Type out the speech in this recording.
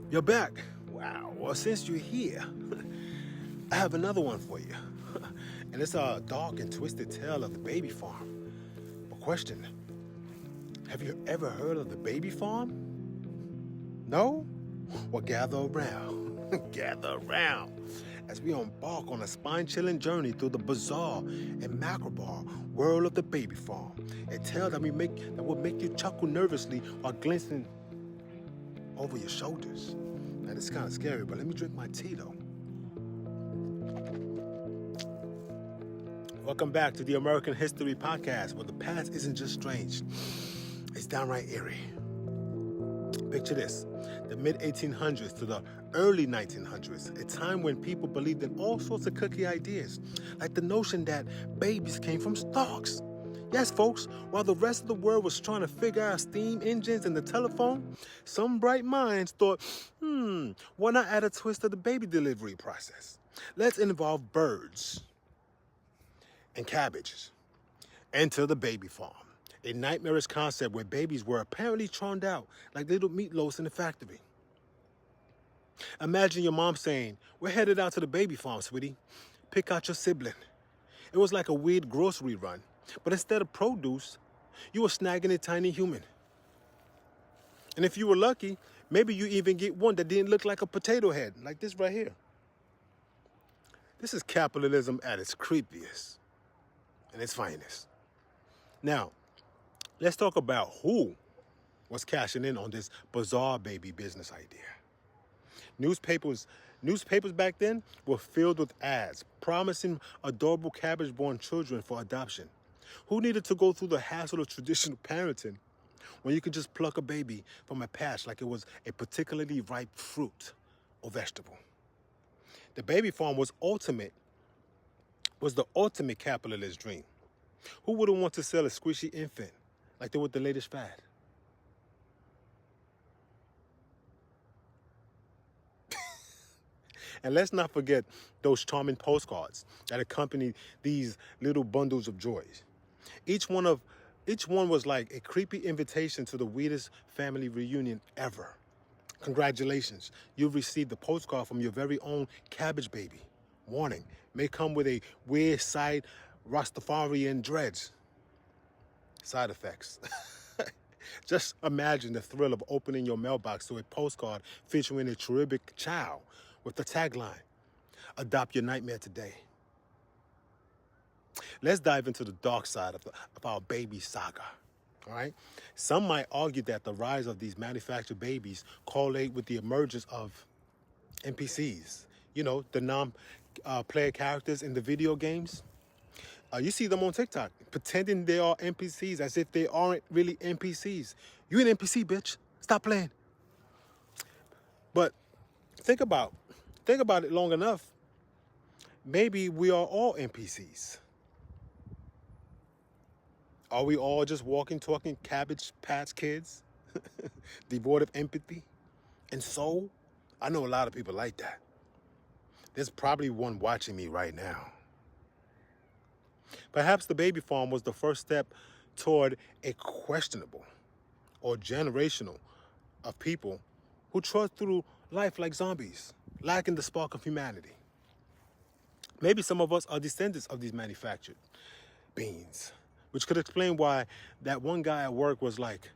You're back. Wow. Well, since you're here, I have another one for you. And it's a dark and twisted tale of the baby farm. A question: have you ever heard of the baby farm? No? Well, gather around. Gather around as we embark on a spine-chilling journey through the bizarre and macabre world of the baby farm. A tale that will make you chuckle nervously while glancing over your shoulders. Now, this is kind of scary, but let me drink my tea, though. Welcome back to the American History Podcast, where the past isn't just strange, it's downright eerie. Picture this: the mid-1800s to the early 1900s, a time when people believed in all sorts of cookie ideas, like the notion that babies came from stalks. Yes, folks, while the rest of the world was trying to figure out steam engines and the telephone, some bright minds thought, why not add a twist to the baby delivery process? Let's involve birds and cabbages. Enter the baby farm, a nightmarish concept where babies were apparently churned out like little meatloaves in the factory. Imagine your mom saying, "We're headed out to the baby farm, sweetie. Pick out your sibling." It was like a weird grocery run, but instead of produce, you were snagging a tiny human. And if you were lucky, maybe you even get one that didn't look like a potato head, like this right here. This is capitalism at its creepiest and its finest. Now, let's talk about who was cashing in on this bizarre baby business idea. Newspapers back then were filled with ads promising adorable cabbage-born children for adoption. Who needed to go through the hassle of traditional parenting when you could just pluck a baby from a patch like it was a particularly ripe fruit or vegetable? The baby farm was the ultimate capitalist dream. Who wouldn't want to sell a squishy infant like they were the latest fad? And let's not forget those charming postcards that accompanied these little bundles of joys. Each one was like a creepy invitation to the weirdest family reunion ever. Congratulations, you've received a postcard from your very own cabbage baby. Warning, may come with a weird side Rastafarian dreads. Side effects. Just imagine the thrill of opening your mailbox to a postcard featuring a cherubic child with the tagline, "Adopt your nightmare today." Let's dive into the dark side of our baby saga. All right? Some might argue that the rise of these manufactured babies correlate with the emergence of NPCs. You know, the non-player characters in the video games. You see them on TikTok pretending they are NPCs as if they aren't really NPCs. You an NPC, bitch. Stop playing. But think about it long enough. Maybe we are all NPCs. Are we all just walking, talking Cabbage Patch Kids, devoid of empathy and soul? I know a lot of people like that. There's probably one watching me right now. Perhaps the baby farm was the first step toward a questionable or generational of people who trudge through life like zombies, lacking the spark of humanity. Maybe some of us are descendants of these manufactured beings, which could explain why that one guy at work was like,